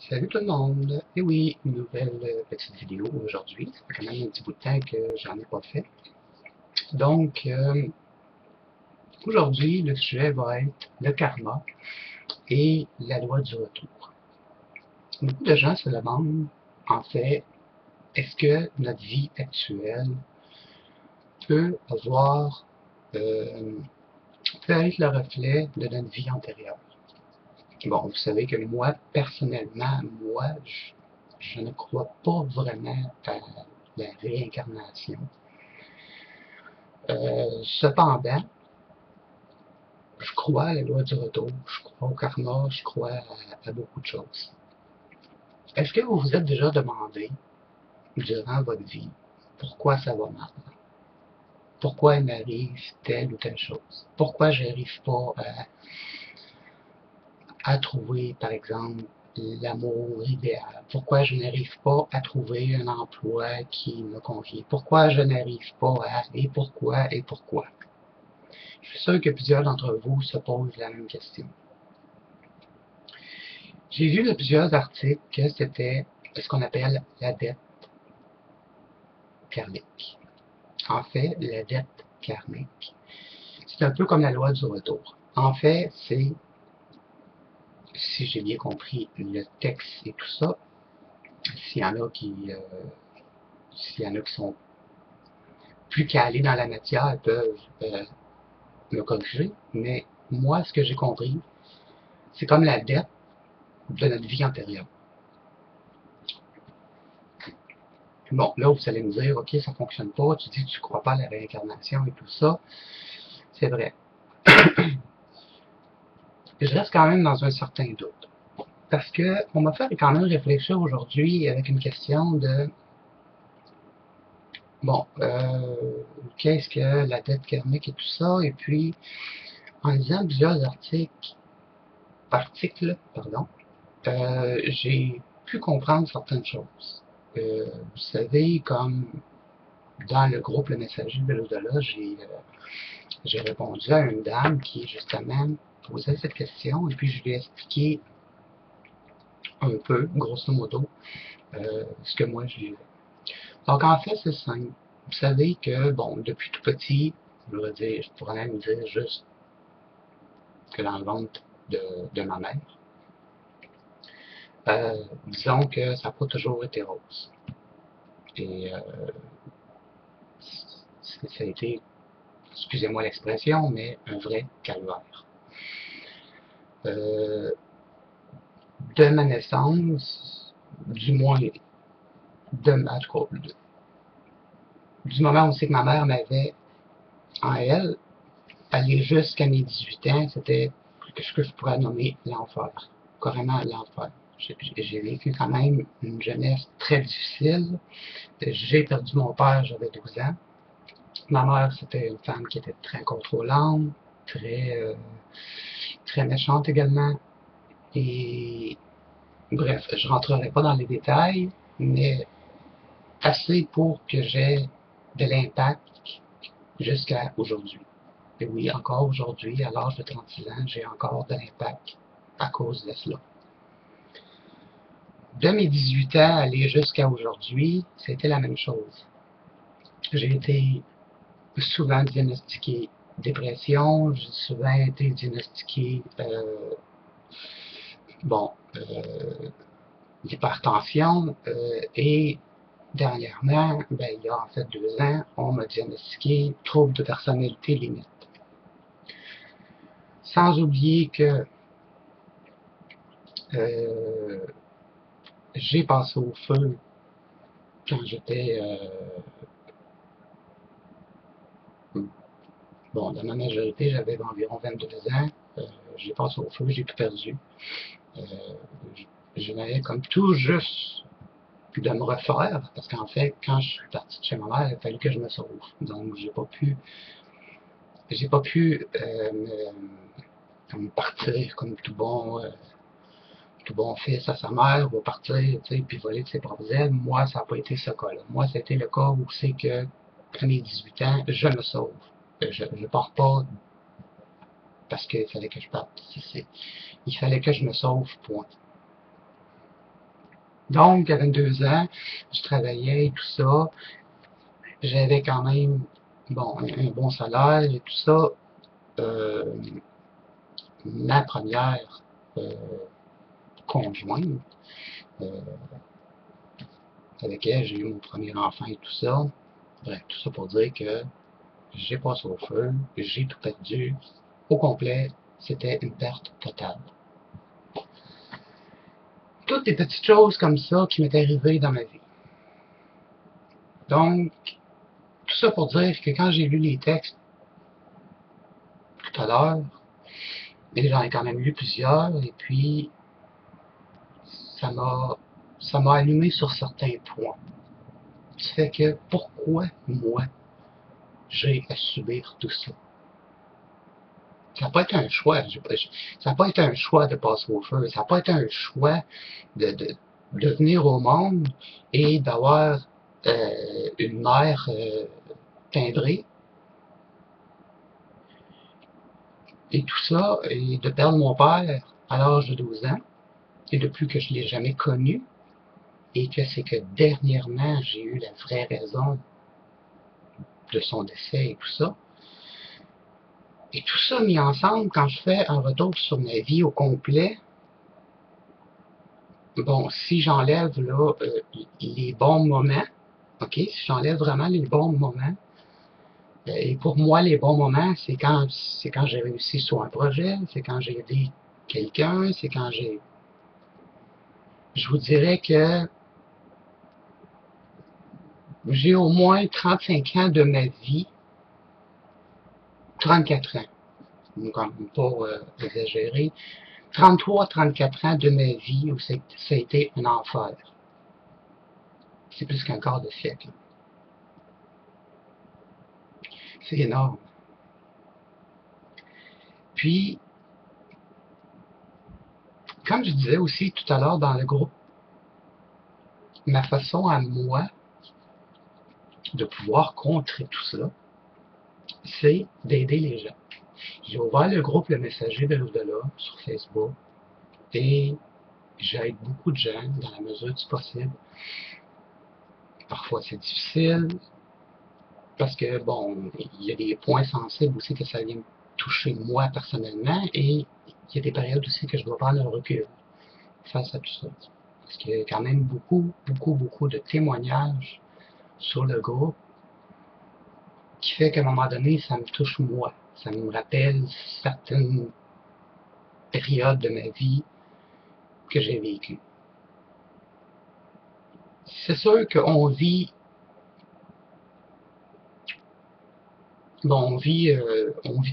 Salut tout le monde! Et oui, une nouvelle petite vidéo aujourd'hui. Ça fait quand même un petit bout de temps que j'en ai pas fait. Donc, aujourd'hui, le sujet va être le karma et la loi du retour. Beaucoup de gens se demandent, en fait, est-ce que notre vie actuelle peut avoir, peut être le reflet de notre vie antérieure? Bon, vous savez que moi, personnellement, je ne crois pas vraiment à la réincarnation. Cependant, je crois à la loi du retour, je crois au karma, je crois à beaucoup de choses. Est-ce que vous vous êtes déjà demandé, durant votre vie, pourquoi ça va mal? Pourquoi il m'arrive telle ou telle chose? Pourquoi je n'arrive pas à trouver, par exemple, l'amour idéal? Pourquoi je n'arrive pas à trouver un emploi qui me convient? Pourquoi je n'arrive pas à... Et pourquoi? Et pourquoi? Je suis sûr que plusieurs d'entre vous se posent la même question. J'ai vu dans plusieurs articles que c'était ce qu'on appelle la dette karmique. En fait, la dette karmique, c'est un peu comme la loi du retour. En fait, c'est, si j'ai bien compris le texte et tout ça, s'il y en a s'il y en a qui sont plus calés dans la matière, ils peuvent me corriger. Mais moi, ce que j'ai compris, c'est comme la dette de notre vie antérieure. Bon, là, vous allez me dire, OK, ça fonctionne pas, tu dis que tu crois pas à la réincarnation et tout ça. C'est vrai. Je reste quand même dans un certain doute. Parce que on m'a fait quand même réfléchir aujourd'hui avec une question de, bon, qu'est-ce que la dette karmique et tout ça, et puis, en lisant plusieurs articles, j'ai pu comprendre certaines choses. Vous savez, comme dans le groupe Le Messager de l'au-delà, j'ai répondu à une dame qui, justement, posait cette question, et puis je lui ai expliqué un peu, grosso modo, ce que moi je vivais. Donc en fait, c'est simple. Vous savez que, bon, depuis tout petit, je pourrais même dire juste que dans le ventre de ma mère, disons que ça n'a pas toujours été rose. Et ça a été, excusez-moi l'expression, mais un vrai calvaire. Euh, de ma naissance, du moins, en tout cas, du moment où c'est que ma mère m'avait en elle, aller jusqu'à mes 18 ans, c'était ce que je pourrais nommer l'enfer. Carrément l'enfer. J'ai vécu quand même une jeunesse très difficile. J'ai perdu mon père, j'avais 12 ans. Ma mère, c'était une femme qui était très contrôlante, très méchante également. Et bref, je ne rentrerai pas dans les détails, mais assez pour que j'aie de l'impact jusqu'à aujourd'hui. Et oui, encore aujourd'hui, à l'âge de 36 ans, j'ai encore de l'impact à cause de cela. De mes 18 ans aller jusqu'à aujourd'hui, c'était la même chose. J'ai été souvent diagnostiqué dépression, j'ai souvent été diagnostiqué, bon, l'hypertension, et dernièrement, il y a en fait 2 ans, on m'a diagnostiqué trouble de personnalité limite. Sans oublier que euh, j'ai passé au feu quand j'étais, bon, dans ma majorité, j'avais environ 22 ans. J'ai passé au feu, j'ai tout perdu. Euh, je venais comme tout juste de me refaire, parce qu'en fait, quand je suis parti de chez ma mère, il a fallu que je me sauve. Donc, j'ai pas pu me partir comme tout bon fils à sa mère, va partir, tu sais, puis voler de ses propres ailes. Moi, ça n'a pas été ce cas-là. Moi, c'était le cas où c'est que, à mes 18 ans, je me sauve. Je ne pars pas parce qu'il fallait que je parte. Il fallait que je me sauve, point. Donc, à 22 ans, je travaillais et tout ça. J'avais quand même, bon, un bon salaire et tout ça. Euh, Ma première euh, conjointe, euh, avec elle, j'ai eu mon premier enfant et tout ça. Bref, tout ça pour dire que j'ai passé au feu, j'ai tout perdu. Au complet, c'était une perte totale. Toutes des petites choses comme ça qui m'étaient arrivées dans ma vie. Donc, tout ça pour dire que quand j'ai lu les textes tout à l'heure, et j'en ai quand même lu plusieurs, et puis ça m'a ça m'a allumé sur certains points. Ça fait que pourquoi moi j'ai à subir tout ça? Ça n'a pas été un choix. Ça n'a pas été un choix de passer au feu. Ça n'a pas été un choix de venir au monde et d'avoir une mère timbrée et tout ça, et de perdre mon père à l'âge de 12 ans, et depuis que je ne l'ai jamais connu, et que c'est que dernièrement j'ai eu la vraie raison de son décès et tout ça. Et tout ça mis ensemble, quand je fais un retour sur ma vie au complet, bon, si j'enlève là les bons moments, ok, si j'enlève vraiment les bons moments, et pour moi les bons moments, c'est quand j'ai réussi sur un projet, c'est quand j'ai aidé quelqu'un, c'est quand je vous dirais que j'ai au moins 35 ans de ma vie, 34 ans, comme pour exagérer, 33-34 ans de ma vie où ça a été un enfer. C'est plus qu'un quart de siècle. C'est énorme. Puis, comme je disais aussi tout à l'heure dans le groupe, ma façon à moi de pouvoir contrer tout ça, c'est d'aider les gens. J'ai ouvert le groupe Le Messager de l'au-delà sur Facebook et j'aide beaucoup de gens dans la mesure du possible. Parfois c'est difficile parce que, bon, il y a des points sensibles aussi que ça vient me toucher moi personnellement et il y a des périodes aussi que je dois prendre un recul face à tout ça. Parce qu'il y a quand même beaucoup de témoignages sur le groupe qui fait qu'à un moment donné, ça me touche moi. Ça me rappelle certaines périodes de ma vie que j'ai vécues. C'est sûr qu'on vit, bon, on vit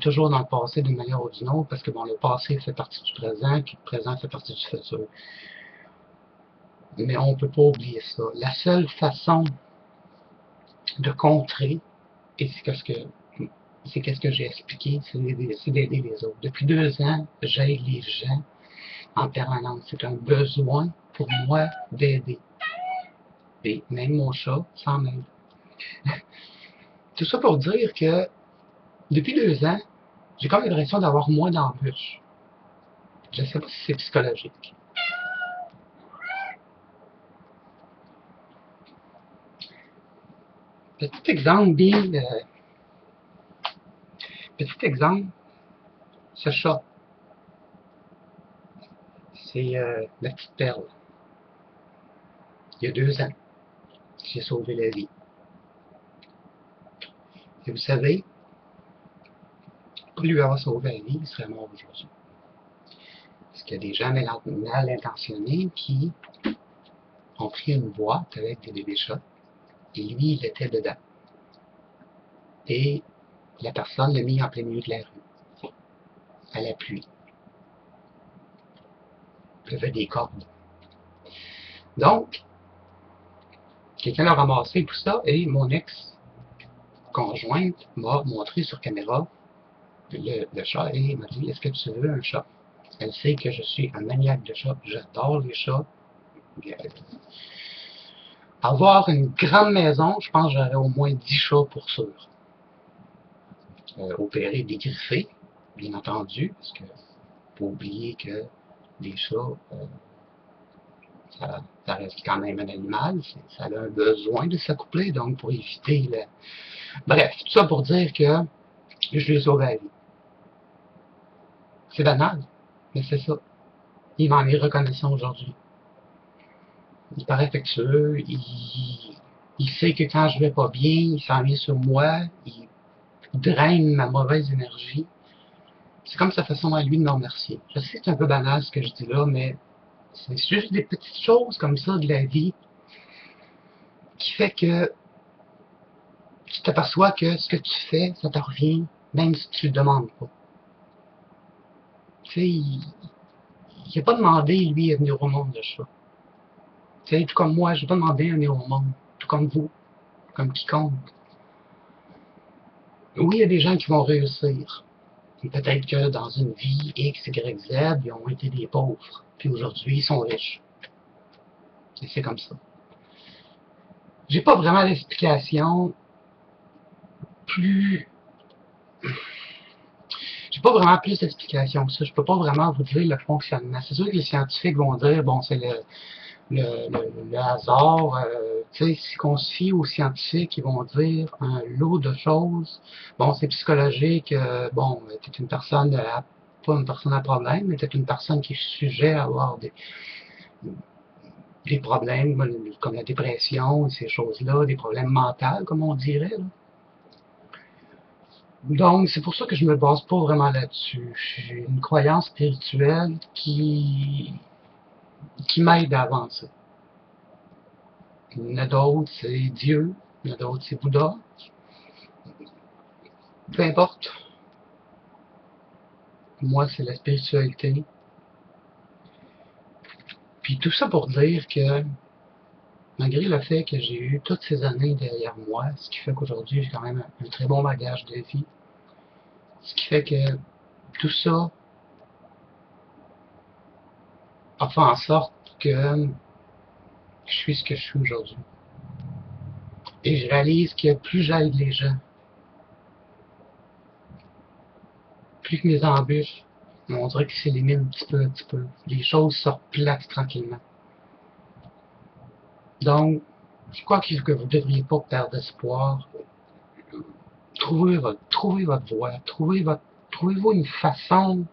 toujours dans le passé d'une manière ou d'une autre parce que bon, le passé fait partie du présent, puis le présent fait partie du futur. Mais on ne peut pas oublier ça. La seule façon de contrer, et c'est qu'est-ce que j'ai expliqué, c'est d'aider les autres. Depuis 2 ans, j'aide les gens en permanence. C'est un besoin pour moi d'aider. Et même mon chat s'en aide. Tout ça pour dire que depuis 2 ans, j'ai comme l'impression d'avoir moins d'embûches. Je ne sais pas si c'est psychologique. Petit exemple, Bill, petit exemple, ce chat, c'est la petite perle. Il y a 2 ans, j'ai sauvé la vie. Et vous savez, pour lui avoir sauvé la vie, il serait mort aujourd'hui. Parce qu'il y a des gens mal intentionnés qui ont pris une boîte avec des bébés chats et lui, il était dedans. Et la personne l'a mis en plein milieu de la rue, à la pluie. Il avait des cordes. Donc, quelqu'un l'a ramassé tout ça et mon ex-conjointe m'a montré sur caméra le chat et m'a dit, est-ce que tu veux un chat? Elle sait que je suis un maniaque de chats, j'adore les chats. Avoir une grande maison, je pense que j'aurais au moins 10 chats pour sûr. Opérer dégriffé, bien entendu, parce que faut oublier que les chats, ça reste quand même un animal, ça a un besoin de s'accoupler, donc pour éviter le... Bref, tout ça pour dire que je lui ai sauvé la vie. C'est banal, mais c'est ça. Il m'en est reconnaissant aujourd'hui. Il paraît affectueux, il sait que quand je vais pas bien, il s'en vient sur moi, il draine ma mauvaise énergie. C'est comme sa façon à lui de me remercier. Je sais que c'est un peu banal ce que je dis là, mais c'est juste des petites choses comme ça de la vie qui fait que tu t'aperçois que ce que tu fais, ça te revient, même si tu le demandes pas. Tu sais, il n'a pas demandé, lui, à venir au monde de ça. Tu sais, tout comme moi, je n'ai pas demandé à venir au monde. Tout comme vous, comme quiconque. Oui, il y a des gens qui vont réussir. Peut-être que dans une vie X, Y, Z, ils ont été des pauvres. Puis aujourd'hui, ils sont riches. Et c'est comme ça. J'ai pas vraiment d'explication plus... J'ai pas vraiment plus d'explications que ça. Je peux pas vraiment vous dire le fonctionnement. C'est sûr que les scientifiques vont dire, bon, c'est le hasard. Tu sais, si on se fie aux scientifiques, ils vont dire un lot de choses. Bon, c'est psychologique. Bon, t'es une personne, pas une personne à problème, mais t'es une personne qui est sujet à avoir des problèmes comme la dépression, ces choses-là, des problèmes mentaux, comme on dirait. Là. Donc, c'est pour ça que je me base pas vraiment là-dessus. J'ai une croyance spirituelle qui m'aide à avancer. Il y en a d'autres, c'est Dieu. Il y en a d'autres, c'est Bouddha. Peu importe. Moi, c'est la spiritualité. Puis tout ça pour dire que, malgré le fait que j'ai eu toutes ces années derrière moi, ce qui fait qu'aujourd'hui, j'ai quand même un très bon bagage de vie, ce qui fait que tout ça a fait en sorte que je suis ce que je suis aujourd'hui. Et je réalise que plus j'aide les gens, plus que mes embûches, on dirait qu'ils s'éliminent un petit peu, un petit peu. Les choses se replacent tranquillement. Donc, je crois que vous ne devriez pas perdre espoir. Trouvez votre voie, trouvez-vous une façon.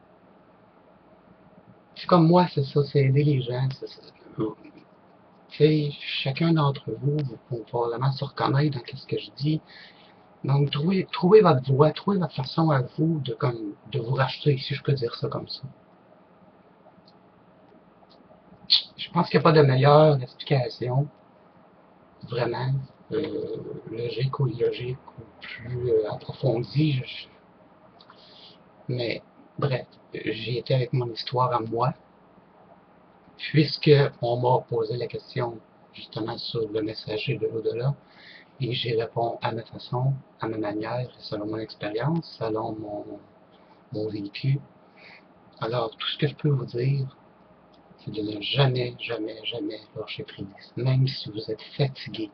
C'est comme moi, c'est ça, c'est aider les gens. Chacun d'entre vous, vous pouvez probablement se reconnaître dans ce que je dis. Donc, trouvez votre voie, trouvez votre façon à vous de vous racheter, si je peux dire ça comme ça. Je pense qu'il n'y a pas de meilleure explication, vraiment, logique ou illogique, ou plus approfondie. Mais, bref, j'ai été avec mon histoire à moi, puisque on m'a posé la question, justement, sur le messager de l'au-delà, et j'y réponds à ma façon, à ma manière, selon mon expérience, selon mon vécu. Alors, tout ce que je peux vous dire, c'est de ne jamais, jamais, jamais lâcher prise, même si vous êtes fatigué.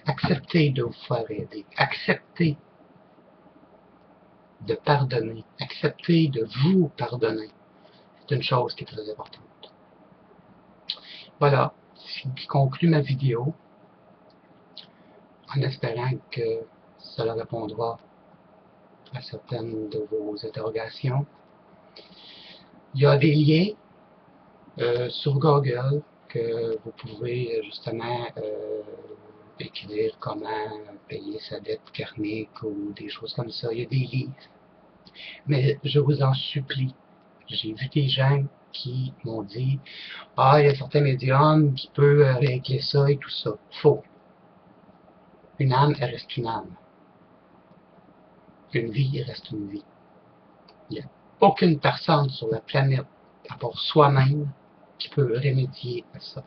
Acceptez de vous faire aider. Acceptez de pardonner. Acceptez de vous pardonner. C'est une chose qui est très importante. Voilà, ce qui conclut ma vidéo, en espérant que cela répondra à certaines de vos interrogations. Il y a des liens sur Google que vous pouvez justement écrire comment payer sa dette karmique ou des choses comme ça. Il y a des livres. Mais je vous en supplie, j'ai vu des gens qui m'ont dit « Ah, il y a certains médiums qui peuvent régler ça et tout ça. » Faux. Une âme, elle reste une âme. Une vie, elle reste une vie. Il n'y a aucune personne sur la planète, à part soi-même, qui peut remédier à ça.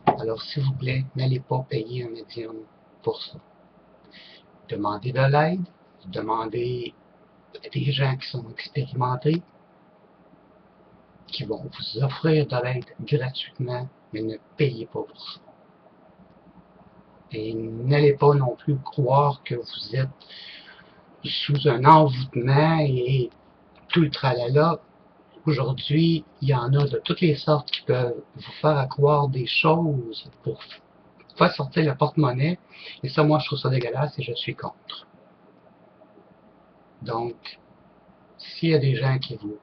Alors, s'il vous plaît, n'allez pas payer un médium pour ça. Demandez de l'aide, demandez à des gens qui sont expérimentés, qui vont vous offrir de l'aide gratuitement, mais ne payez pas pour ça. Et n'allez pas non plus croire que vous êtes sous un envoûtement et tout le tralala. Aujourd'hui, il y en a de toutes les sortes qui peuvent vous faire accroire des choses pour faire sortir le porte-monnaie. Et ça, moi, je trouve ça dégueulasse et je suis contre. Donc, s'il y a des gens qui vous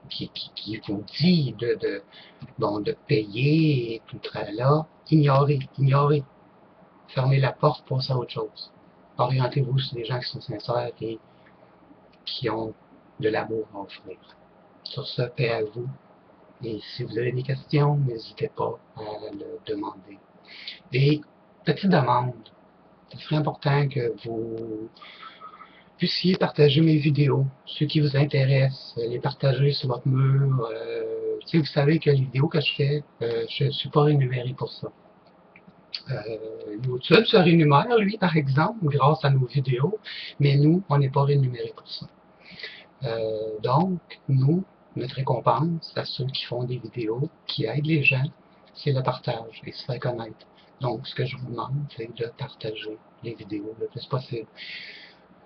dit de payer et tout là, ignorez. Fermez la porte, passez à autre chose. Orientez-vous sur des gens qui sont sincères et qui ont de l'amour à offrir. Sur ce, paix à vous. Et si vous avez des questions, n'hésitez pas à le demander. Et petite demande, ce serait important que vous puissiez partager mes vidéos, ceux qui vous intéressent, les partager sur votre mur. Vous savez que les vidéos que je fais, je ne suis pas rémunéré pour ça. YouTube se rémunère, lui, par exemple, grâce à nos vidéos, mais nous, on n'est pas rémunéré pour ça. Donc, nous, notre récompense à ceux qui font des vidéos, qui aident les gens, c'est le partage et se faire connaître. Donc, ce que je vous demande, c'est de partager les vidéos le plus possible.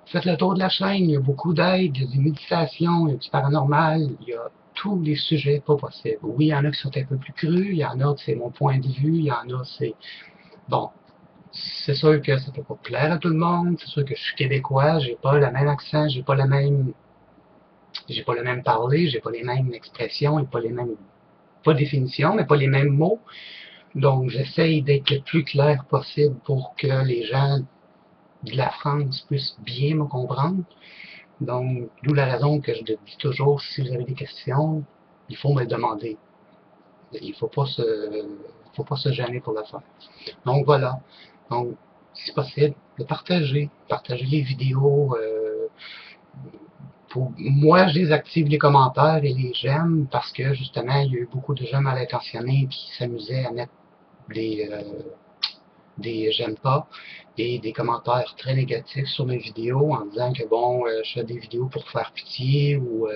Faites le tour de la chaîne, il y a beaucoup d'aide, il y a des méditations, il y a du paranormal, il y a tous les sujets pas possibles. Oui, il y en a qui sont un peu plus crus, il y en a, c'est mon point de vue, il y en a, c'est... Bon, c'est sûr que ça peut pas plaire à tout le monde, c'est sûr que je suis québécois, j'ai pas le même accent, j'ai pas le même parler, j'ai pas les mêmes expressions et pas les mêmes, pas définitions, mais pas les mêmes mots. Donc, j'essaye d'être le plus clair possible pour que les gens de la France puissent bien me comprendre. Donc, d'où la raison que je dis toujours, si vous avez des questions, il faut me le demander. Il faut pas se gêner pour le faire. Donc, voilà. Donc, si possible, de partager les vidéos. Moi, je désactive les commentaires et les j'aime parce que, justement, il y a eu beaucoup de gens mal intentionnés qui s'amusaient à mettre des, j'aime pas et des commentaires très négatifs sur mes vidéos en disant que bon, je fais des vidéos pour faire pitié ou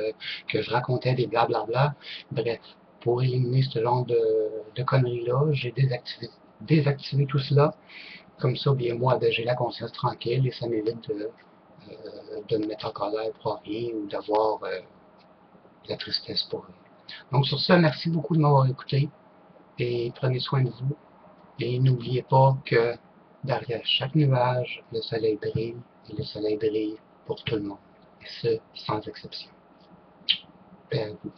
que je racontais des blablabla. Bref, pour éliminer ce genre de conneries-là, j'ai désactivé tout cela. Comme ça, bien moi, j'ai la conscience tranquille et ça m'évite de me mettre en colère pour rien ou d'avoir la tristesse pour rien. Donc sur ce, merci beaucoup de m'avoir écouté et prenez soin de vous. Et n'oubliez pas que derrière chaque nuage, le soleil brille et le soleil brille pour tout le monde. Et ce, sans exception. Paix à vous.